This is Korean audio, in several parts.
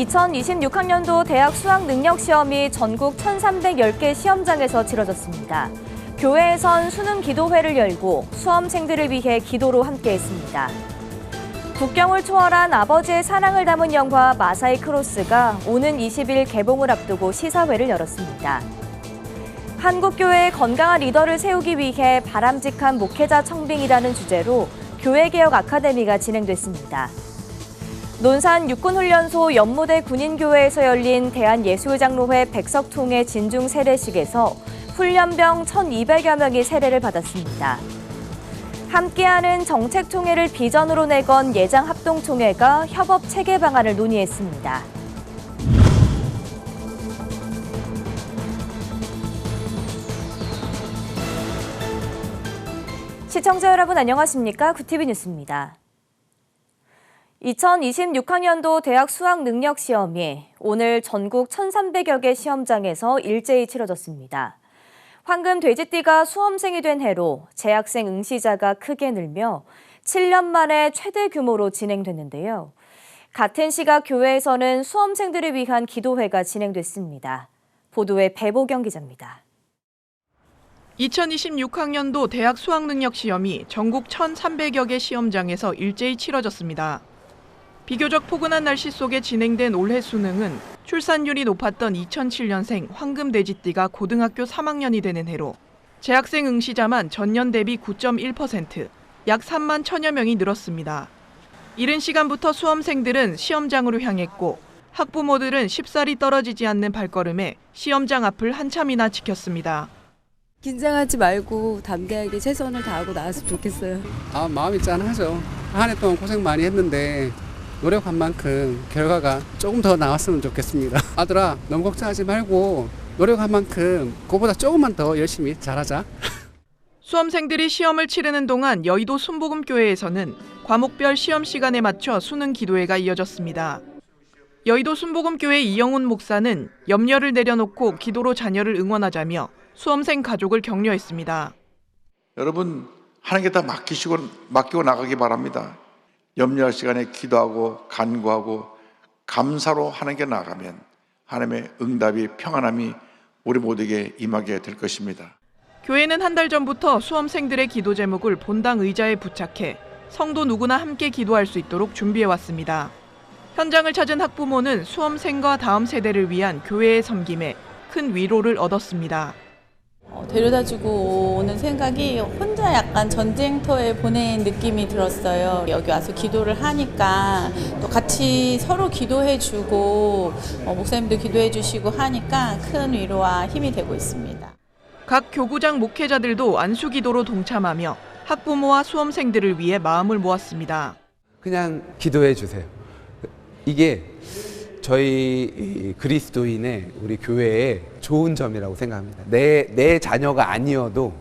2026학년도 대학 수학능력시험이 전국 1,310개 시험장에서 치러졌습니다. 교회에선 수능 기도회를 열고 수험생들을 위해 기도로 함께했습니다. 국경을 초월한 아버지의 사랑을 담은 영화 마사이 크로스가 오는 20일 개봉을 앞두고 시사회를 열었습니다. 한국교회의 건강한 리더를 세우기 위해 바람직한 목회자 청빙이라는 주제로 교회개혁 아카데미가 진행됐습니다. 논산 육군훈련소 연무대 군인교회에서 열린 대한예술장로회 백석통의 진중 세례식에서 훈련병 1,200여 명이 세례를 받았습니다. 함께하는 정책총회를 비전으로 내건 예장합동총회가 협업 체계 방안을 논의했습니다. 시청자 여러분 안녕하십니까? 구티비 뉴스입니다. 2026학년도 대학 수학능력시험이 오늘 전국 1,300여 개 시험장에서 일제히 치러졌습니다. 황금 돼지띠가 수험생이 된 해로 재학생 응시자가 크게 늘며 7년 만에 최대 규모로 진행됐는데요. 같은 시각 교회에서는 수험생들을 위한 기도회가 진행됐습니다. 보도에 배보경 기자입니다. 2026학년도 대학 수학능력시험이 전국 1,300여 개 시험장에서 일제히 치러졌습니다. 비교적 포근한 날씨 속에 진행된 올해 수능은 출산율이 높았던 2007년생 황금돼지띠가 고등학교 3학년이 되는 해로 재학생 응시자만 전년 대비 9.1%, 약 3만 1,000여 명이 늘었습니다. 이른 시간부터 수험생들은 시험장으로 향했고 학부모들은 쉽사리 떨어지지 않는 발걸음에 시험장 앞을 한참이나 지켰습니다. 긴장하지 말고 담대하게 최선을 다하고 나왔으면 좋겠어요. 마음이 짠하죠. 한 해 동안 고생 많이 했는데 노력한 만큼 결과가 조금 더 나왔으면 좋겠습니다. 아들아, 너무 걱정하지 말고 노력한 만큼 그보다 조금만 더 열심히 잘하자. 수험생들이 시험을 치르는 동안 여의도 순복음교회에서는 과목별 시험 시간에 맞춰 수능 기도회가 이어졌습니다. 여의도 순복음교회 이영훈 목사는 염려를 내려놓고 기도로 자녀를 응원하자며 수험생 가족을 격려했습니다. 여러분, 하나님께 다 맡기고 나가기 바랍니다. 염려할 시간에 기도하고 간구하고 감사로 하나님께 나가면 하나님의 응답이 평안함이 우리 모두에게 임하게 될 것입니다. 교회는 한 달 전부터 수험생들의 기도 제목을 본당 의자에 부착해 성도 누구나 함께 기도할 수 있도록 준비해왔습니다. 현장을 찾은 학부모는 수험생과 다음 세대를 위한 교회의 섬김에 큰 위로를 얻었습니다. 데려다주고 오는 생각이 혼자 약간 전쟁터에 보낸 느낌이 들었어요. 여기 와서 기도를 하니까 또 같이 서로 기도해주고 목사님도 기도해주시고 하니까 큰 위로와 힘이 되고 있습니다. 각 교구장 목회자들도 안수기도로 동참하며 학부모와 수험생들을 위해 마음을 모았습니다. 그냥 기도해 주세요. 이게 저희 그리스도인의 우리 교회의 좋은 점이라고 생각합니다. 내 자녀가 아니어도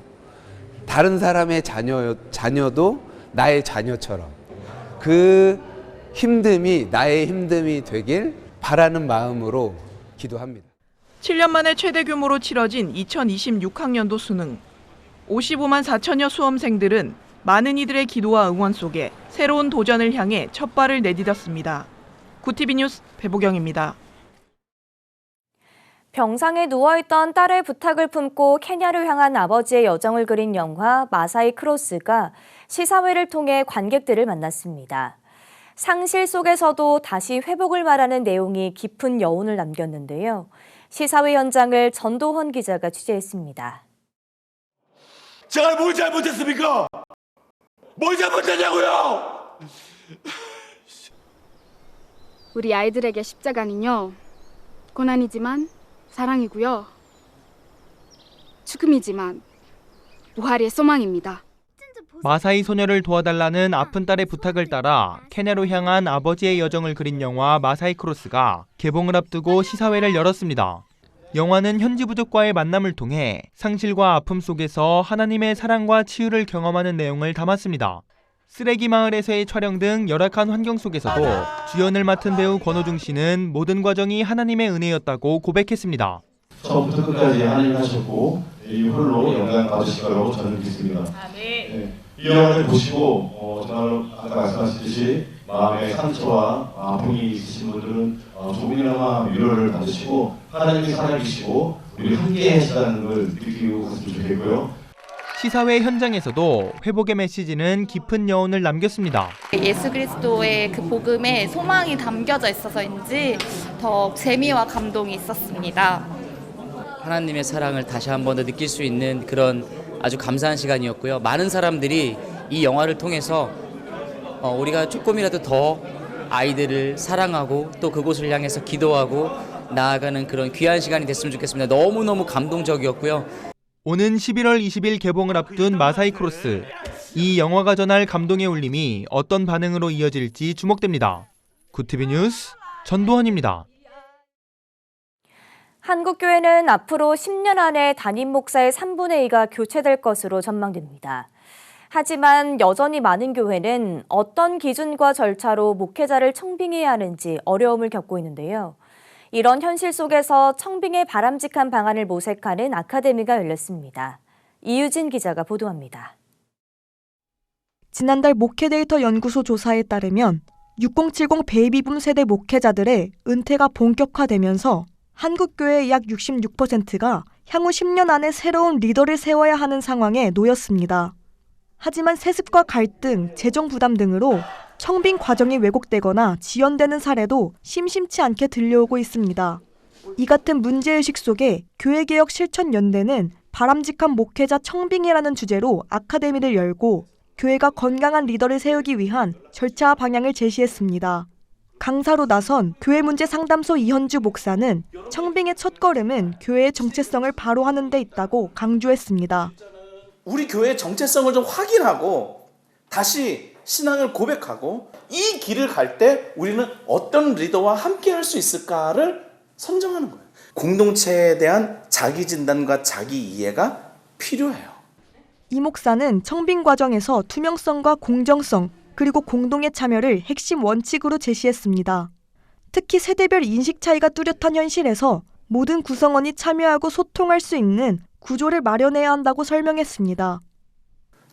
다른 사람의 자녀도 나의 자녀처럼 그 힘듦이 나의 힘듦이 되길 바라는 마음으로 기도합니다. 7년 만에 최대 규모로 치러진 2026학년도 수능. 55만 4천여 수험생들은 많은 이들의 기도와 응원 속에 새로운 도전을 향해 첫 발을 내디뎠습니다. 구티비 뉴스 배보경입니다. 병상에 누워있던 딸의 부탁을 품고 케냐를 향한 아버지의 여정을 그린 영화 마사이 크로스가 시사회를 통해 관객들을 만났습니다. 상실 속에서도 다시 회복을 말하는 내용이 깊은 여운을 남겼는데요. 시사회 현장을 전도헌 기자가 취재했습니다. 제가 뭘 잘못했습니까? 뭘 잘못했냐고요? 우리 아이들에게 십자가는요, 고난이지만 사랑이고요, 죽음이지만 부활의 소망입니다. 마사이 소녀를 도와달라는 아픈 딸의 부탁을 따라 케냐로 향한 아버지의 여정을 그린 영화 마사이 크로스가 개봉을 앞두고 시사회를 열었습니다. 영화는 현지 부족과의 만남을 통해 상실과 아픔 속에서 하나님의 사랑과 치유를 경험하는 내용을 담았습니다. 쓰레기 마을에서의 촬영 등 열악한 환경 속에서도 주연을 맡은 배우 권호중 씨는 모든 과정이 하나님의 은혜였다고 고백했습니다. 처음부터 끝까지 하나님 하셨고 이 홀로 영광 받으실 거라고 저는 믿습니다. 이 영화를 보시고 정말 아까 말씀하셨듯이 마음의 상처와 아픔이 있으신 분들은 조금이나마 위로를 받으시고 하나님이 살아계시고 우리 함께 하시다는 걸 느끼고 갔으면 좋겠고요. 시사회 현장에서도 회복의 메시지는 깊은 여운을 남겼습니다. 예수 그리스도의 그 복음에 소망이 담겨져 있어서인지 더 재미와 감동이 있었습니다. 하나님의 사랑을 다시 한 번 더 느낄 수 있는 그런 아주 감사한 시간이었고요. 많은 사람들이 이 영화를 통해서 우리가 조금이라도 더 아이들을 사랑하고 또 그곳을 향해서 기도하고 나아가는 그런 귀한 시간이 됐으면 좋겠습니다. 너무너무 감동적이었고요. 오는 11월 20일 개봉을 앞둔 마사이 크로스. 이 영화가 전할 감동의 울림이 어떤 반응으로 이어질지 주목됩니다. 구티비 뉴스 전도환입니다. 한국교회는 앞으로 10년 안에 담임 목사의 3분의 2가 교체될 것으로 전망됩니다. 하지만 여전히 많은 교회는 어떤 기준과 절차로 목회자를 청빙해야 하는지 어려움을 겪고 있는데요. 이런 현실 속에서 청빙의 바람직한 방안을 모색하는 아카데미가 열렸습니다. 이유진 기자가 보도합니다. 지난달 목회데이터 연구소 조사에 따르면 6070 베이비붐 세대 목회자들의 은퇴가 본격화되면서 한국교회의 약 66%가 향후 10년 안에 새로운 리더를 세워야 하는 상황에 놓였습니다. 하지만 세습과 갈등, 재정 부담 등으로 청빙 과정이 왜곡되거나 지연되는 사례도 심심치 않게 들려오고 있습니다. 이 같은 문제의식 속에 교회개혁 실천연대는 바람직한 목회자 청빙이라는 주제로 아카데미를 열고 교회가 건강한 리더를 세우기 위한 절차 방향을 제시했습니다. 강사로 나선 교회문제상담소 이현주 목사는 청빙의 첫걸음은 교회의 정체성을 바로 하는 데 있다고 강조했습니다. 우리 교회의 정체성을 좀 확인하고 다시 신앙을 고백하고 이 길을 갈 때 우리는 어떤 리더와 함께 할 수 있을까를 선정하는 거예요. 공동체에 대한 자기 진단과 자기 이해가 필요해요. 이 목사는 청빙 과정에서 투명성과 공정성 그리고 공동의 참여를 핵심 원칙으로 제시했습니다. 특히 세대별 인식 차이가 뚜렷한 현실에서 모든 구성원이 참여하고 소통할 수 있는 구조를 마련해야 한다고 설명했습니다.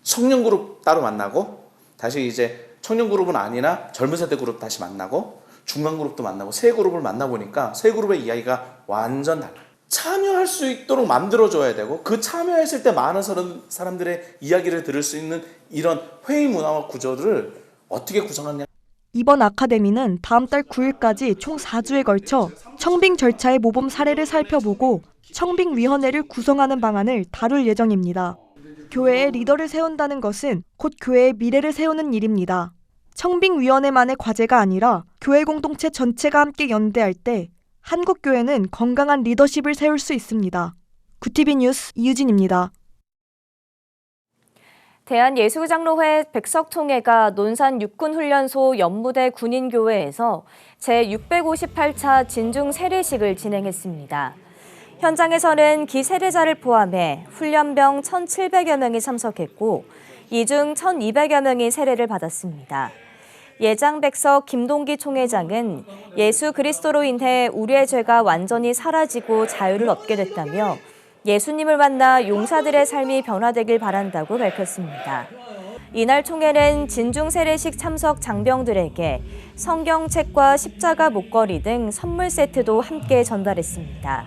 청년 그룹 따로 만나고 다시 이제 청년 그룹은 아니나 젊은 세대 그룹 다시 만나고 중간 그룹도 만나고 세 그룹을 만나보니까 세 그룹의 이야기가 완전 달라요. 참여할 수 있도록 만들어줘야 되고 그 참여했을 때 많은 사람들의 이야기를 들을 수 있는 이런 회의 문화와 구조들을 어떻게 구성하냐. 이번 아카데미는 다음 달 9일까지 총 4주에 걸쳐 청빙 절차의 모범 사례를 살펴보고 청빙위원회를 구성하는 방안을 다룰 예정입니다. 교회의 리더를 세운다는 것은 곧 교회의 미래를 세우는 일입니다. 청빙위원회만의 과제가 아니라 교회 공동체 전체가 함께 연대할 때 한국교회는 건강한 리더십을 세울 수 있습니다. 구티비 뉴스 이유진입니다. 대한예수장로회 백석총회가 논산 육군훈련소 연무대 군인교회에서 제658차 진중 세례식을 진행했습니다. 현장에서는 기 세례자를 포함해 훈련병 1,700여 명이 참석했고 이 중 1,200여 명이 세례를 받았습니다. 예장 백석 김동기 총회장은 예수 그리스도로 인해 우리의 죄가 완전히 사라지고 자유를 얻게 됐다며 예수님을 만나 용사들의 삶이 변화되길 바란다고 밝혔습니다. 이날 총회는 진중 세례식 참석 장병들에게 성경책과 십자가 목걸이 등 선물 세트도 함께 전달했습니다.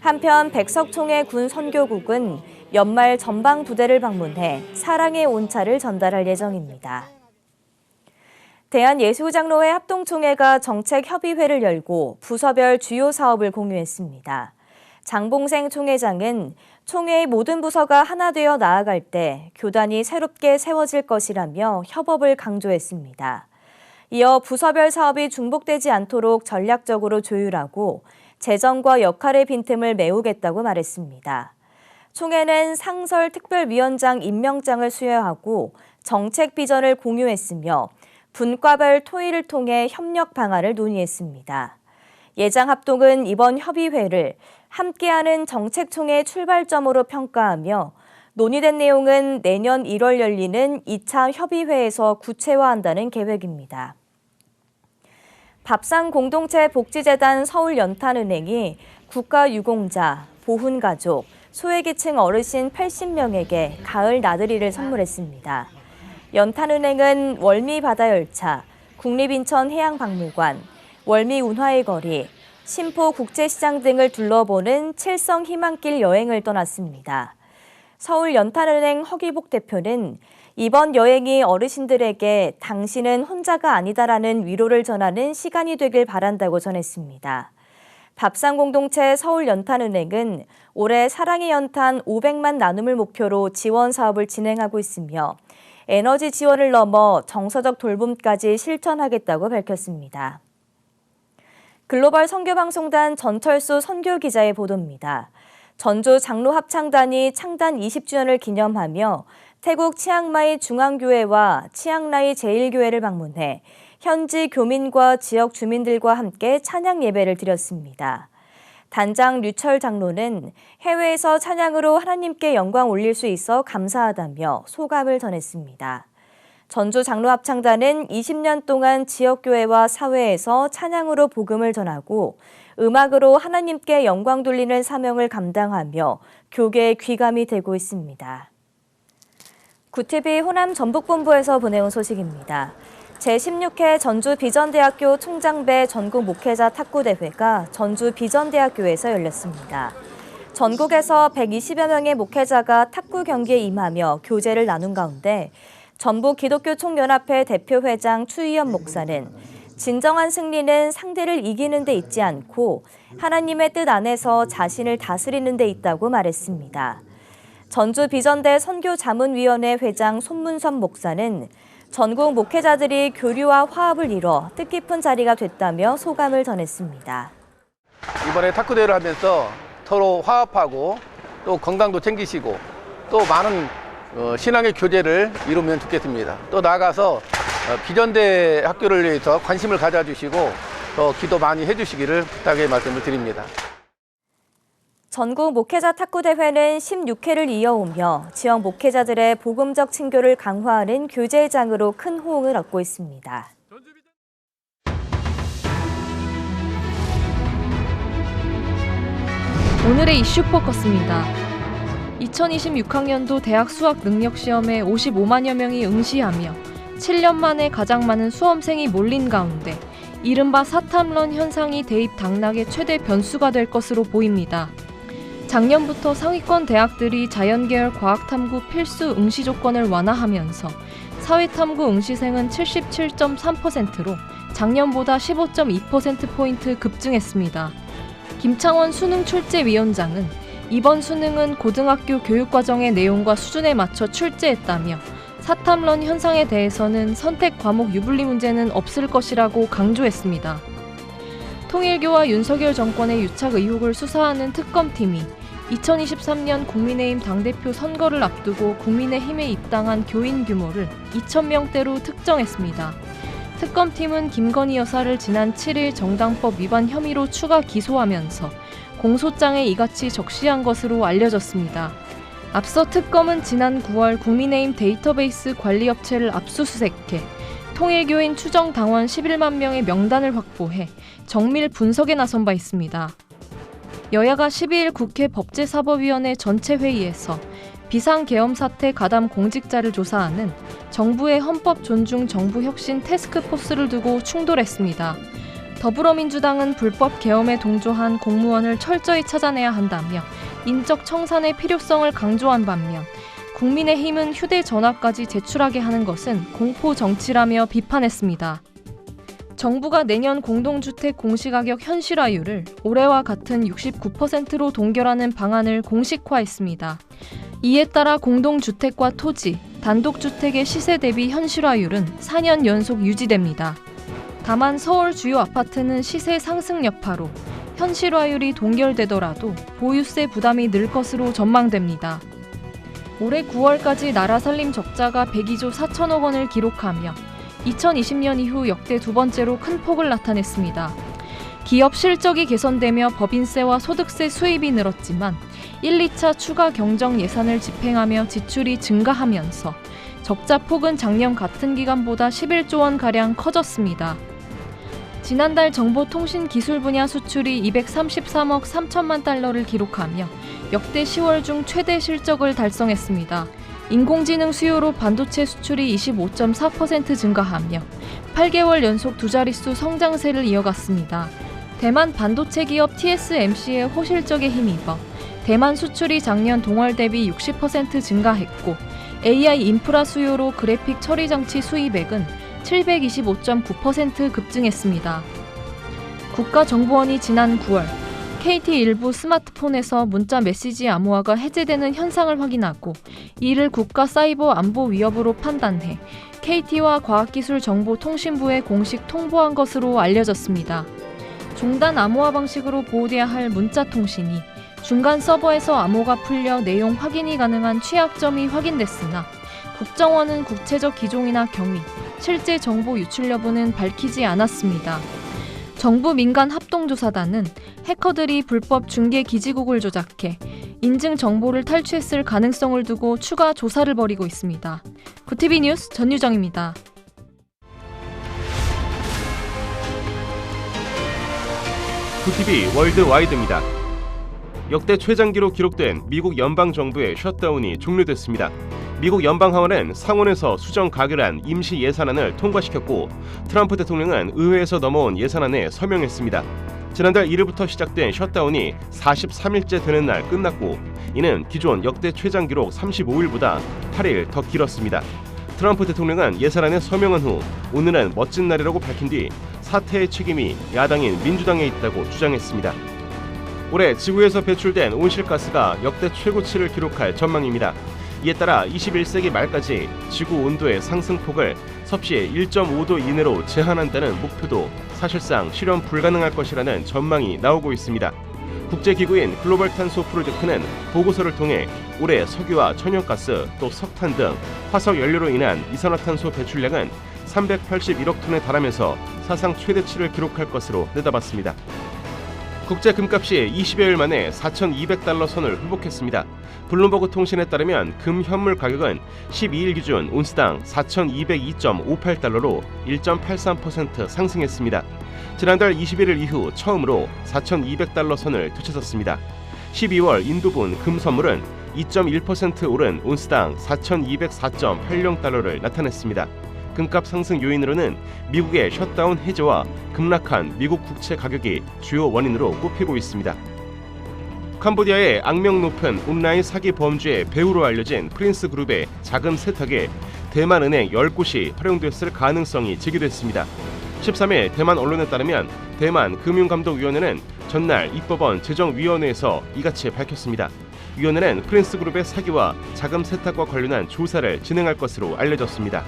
한편 백석총회 군 선교국은 연말 전방 부대를 방문해 사랑의 온차를 전달할 예정입니다. 대한예수장로회 합동총회가 정책협의회를 열고 부서별 주요 사업을 공유했습니다. 장봉생 총회장은 총회의 모든 부서가 하나 되어 나아갈 때 교단이 새롭게 세워질 것이라며 협업을 강조했습니다. 이어 부서별 사업이 중복되지 않도록 전략적으로 조율하고 재정과 역할의 빈틈을 메우겠다고 말했습니다. 총회는 상설 특별위원장 임명장을 수여하고 정책 비전을 공유했으며 분과별 토의를 통해 협력 방안을 논의했습니다. 예장합동은 이번 협의회를 함께하는 정책총회 출발점으로 평가하며 논의된 내용은 내년 1월 열리는 2차 협의회에서 구체화한다는 계획입니다. 밥상공동체복지재단 서울연탄은행이 국가유공자, 보훈가족, 소외계층 어르신 80명에게 가을 나들이를 선물했습니다. 연탄은행은 월미바다열차, 국립인천해양박물관, 월미운하의 거리, 신포국제시장 등을 둘러보는 칠성희망길 여행을 떠났습니다. 서울연탄은행 허기복 대표는 이번 여행이 어르신들에게 당신은 혼자가 아니다라는 위로를 전하는 시간이 되길 바란다고 전했습니다. 밥상공동체 서울연탄은행은 올해 사랑의 연탄 500만 나눔을 목표로 지원 사업을 진행하고 있으며 에너지 지원을 넘어 정서적 돌봄까지 실천하겠다고 밝혔습니다. 글로벌 선교방송단 전철수 선교기자의 보도입니다. 전주 장로합창단이 창단 20주년을 기념하며 태국 치앙마이 중앙교회와 치앙라이 제1교회를 방문해 현지 교민과 지역 주민들과 함께 찬양 예배를 드렸습니다. 단장 류철 장로는 해외에서 찬양으로 하나님께 영광 올릴 수 있어 감사하다며 소감을 전했습니다. 전주 장로합창단은 20년 동안 지역교회와 사회에서 찬양으로 복음을 전하고 음악으로 하나님께 영광 돌리는 사명을 감당하며 교계의 귀감이 되고 있습니다. 구TV 호남 전북본부에서 보내온 소식입니다. 제16회 전주 비전대학교 총장배 전국 목회자 탁구대회가 전주 비전대학교에서 열렸습니다. 전국에서 120여 명의 목회자가 탁구 경기에 임하며 교제를 나눈 가운데 전북기독교총연합회 대표회장 추희연 목사는 진정한 승리는 상대를 이기는 데 있지 않고 하나님의 뜻 안에서 자신을 다스리는 데 있다고 말했습니다. 전주 비전대 선교자문위원회 회장 손문선 목사는 전국 목회자들이 교류와 화합을 이뤄 뜻깊은 자리가 됐다며 소감을 전했습니다. 이번에 탁구대회를 하면서 서로 화합하고 또 건강도 챙기시고 또 많은 신앙의 교제를 이루면 좋겠습니다. 또 나아가서 비전대 학교를 위해서 관심을 가져주시고 더 기도 많이 해주시기를 부탁의 말씀을 드립니다. 전국 목회자 탁구대회는 16회를 이어오며 지역 목회자들의 복음적 친교를 강화하는 교제장으로 큰 호응을 얻고 있습니다. 오늘의 이슈 포커스입니다. 2026학년도 대학 수학 능력 시험에 55만여 명이 응시하며 7년 만에 가장 많은 수험생이 몰린 가운데 이른바 사탐런 현상이 대입 당락의 최대 변수가 될 것으로 보입니다. 작년부터 상위권 대학들이 자연계열 과학탐구 필수 응시 조건을 완화하면서 사회탐구 응시생은 77.3%로 작년보다 15.2%포인트 급증했습니다. 김창원 수능출제위원장은 이번 수능은 고등학교 교육과정의 내용과 수준에 맞춰 출제했다며 사탐런 현상에 대해서는 선택 과목 유불리 문제는 없을 것이라고 강조했습니다. 통일교와 윤석열 정권의 유착 의혹을 수사하는 특검팀이 2023년 국민의힘 당대표 선거를 앞두고 국민의힘에 입당한 교인 규모를 2,000명대로 특정했습니다. 특검팀은 김건희 여사를 지난 7일 정당법 위반 혐의로 추가 기소하면서 공소장에 이같이 적시한 것으로 알려졌습니다. 앞서 특검은 지난 9월 국민의힘 데이터베이스 관리업체를 압수수색해 통일교인 추정 당원 11만 명의 명단을 확보해 정밀 분석에 나선 바 있습니다. 여야가 12일 국회 법제사법위원회 전체 회의에서 비상계엄 사태 가담 공직자를 조사하는 정부의 헌법 존중 정부 혁신 태스크포스를 두고 충돌했습니다. 더불어민주당은 불법 계엄에 동조한 공무원을 철저히 찾아내야 한다며 인적 청산의 필요성을 강조한 반면 국민의힘은 휴대전화까지 제출하게 하는 것은 공포 정치라며 비판했습니다. 정부가 내년 공동주택 공시가격 현실화율을 올해와 같은 69%로 동결하는 방안을 공식화했습니다. 이에 따라 공동주택과 토지, 단독주택의 시세 대비 현실화율은 4년 연속 유지됩니다. 다만 서울 주요 아파트는 시세 상승 여파로 현실화율이 동결되더라도 보유세 부담이 늘 것으로 전망됩니다. 올해 9월까지 나라 살림 적자가 102조 4천억 원을 기록하며 2020년 이후 역대 두 번째로 큰 폭을 나타냈습니다. 기업 실적이 개선되며 법인세와 소득세 수입이 늘었지만 1, 2차 추가 경정 예산을 집행하며 지출이 증가하면서 적자 폭은 작년 같은 기간보다 11조 원가량 커졌습니다. 지난달 정보통신기술 분야 수출이 233억 3천만 달러를 기록하며 역대 10월 중 최대 실적을 달성했습니다. 인공지능 수요로 반도체 수출이 25.4% 증가하며 8개월 연속 두 자릿수 성장세를 이어갔습니다. 대만 반도체 기업 TSMC의 호실적에 힘입어 대만 수출이 작년 동월 대비 60% 증가했고 AI 인프라 수요로 그래픽 처리 장치 수입액은 725.9% 급증했습니다. 국가정보원이 지난 9월 KT 일부 스마트폰에서 문자 메시지 암호화가 해제되는 현상을 확인하고 이를 국가 사이버 안보 위협으로 판단해 KT와 과학기술정보통신부에 공식 통보한 것으로 알려졌습니다. 종단 암호화 방식으로 보호돼야 할 문자 통신이 중간 서버에서 암호가 풀려 내용 확인이 가능한 취약점이 확인됐으나 국정원은 구체적 기종이나 경위, 실제 정보 유출 여부는 밝히지 않았습니다. 정부 민간 합동조사단은 해커들이 불법 중계 기지국을 조작해 인증 정보를 탈취했을 가능성을 두고 추가 조사를 벌이고 있습니다. 구티비 뉴스 전유정입니다. 구티비 월드와이드입니다. 역대 최장기로 기록된 미국 연방정부의 셧다운이 종료됐습니다. 미국 연방하원은 상원에서 수정 가결한 임시 예산안을 통과시켰고 트럼프 대통령은 의회에서 넘어온 예산안에 서명했습니다. 지난달 1일부터 시작된 셧다운이 43일째 되는 날 끝났고 이는 기존 역대 최장 기록 35일보다 8일 더 길었습니다. 트럼프 대통령은 예산안에 서명한 후 오늘은 멋진 날이라고 밝힌 뒤 사태의 책임이 야당인 민주당에 있다고 주장했습니다. 올해 지구에서 배출된 온실가스가 역대 최고치를 기록할 전망입니다. 이에 따라 21세기 말까지 지구 온도의 상승폭을 섭씨 1.5도 이내로 제한한다는 목표도 사실상 실현 불가능할 것이라는 전망이 나오고 있습니다. 국제기구인 글로벌 탄소 프로젝트는 보고서를 통해 올해 석유와 천연가스 또 석탄 등 화석 연료로 인한 이산화탄소 배출량은 381억 톤에 달하면서 사상 최대치를 기록할 것으로 내다봤습니다. 국제 금값이 20여일 만에 4,200달러 선을 회복했습니다. 블룸버그 통신에 따르면 금 현물 가격은 12일 기준 온스당 4,202.58달러로 1.83% 상승했습니다. 지난달 21일 이후 처음으로 4,200달러 선을 되찾았습니다. 12월 인도분 금 선물은 2.1% 오른 온스당 4,204.80달러를 나타냈습니다. 금값 상승 요인으로는 미국의 셧다운 해제와 급락한 미국 국채 가격이 주요 원인으로 꼽히고 있습니다. 캄보디아의 악명 높은 온라인 사기 범죄의 배후로 알려진 프린스 그룹의 자금 세탁에 대만은행 10곳이 활용됐을 가능성이 제기됐습니다. 13일 대만 언론에 따르면 대만 금융감독위원회는 전날 입법원 재정위원회에서 이같이 밝혔습니다. 위원회는 프린스 그룹의 사기와 자금 세탁과 관련한 조사를 진행할 것으로 알려졌습니다.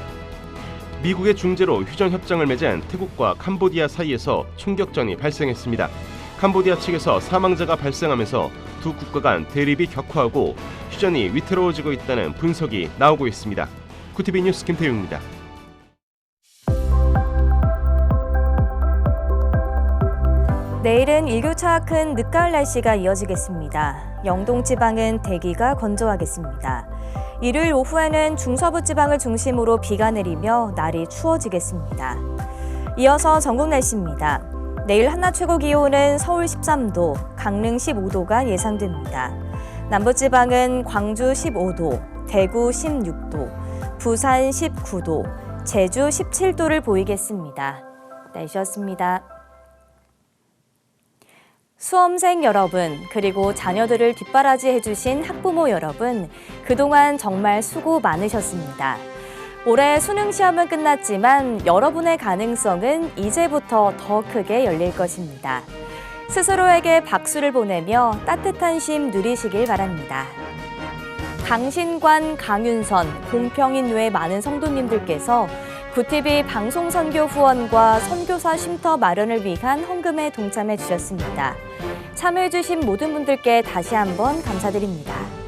미국의 중재로 휴전 협정을 맺은 태국과 캄보디아 사이에서 총격전이 발생했습니다. 캄보디아 측에서 사망자가 발생하면서 두 국가 간 대립이 격화하고 휴전이 위태로워지고 있다는 분석이 나오고 있습니다. 구티비 뉴스 김태용입니다. 내일은 일교차 큰 늦가을 날씨가 이어지겠습니다. 영동 지방은 대기가 건조하겠습니다. 일요일 오후에는 중서부 지방을 중심으로 비가 내리며 날이 추워지겠습니다. 이어서 전국 날씨입니다. 내일 한낮 최고 기온은 서울 13도, 강릉 15도가 예상됩니다. 남부지방은 광주 15도, 대구 16도, 부산 19도, 제주 17도를 보이겠습니다. 날씨였습니다. 수험생 여러분, 그리고 자녀들을 뒷바라지해주신 학부모 여러분, 그동안 정말 수고 많으셨습니다. 올해 수능 시험은 끝났지만 여러분의 가능성은 이제부터 더 크게 열릴 것입니다. 스스로에게 박수를 보내며 따뜻한 쉼 누리시길 바랍니다. 강신관, 강윤선, 공평인 외 많은 성도님들께서 구티비 방송선교 후원과 선교사 쉼터 마련을 위한 헌금에 동참해 주셨습니다. 참여해 주신 모든 분들께 다시 한번 감사드립니다.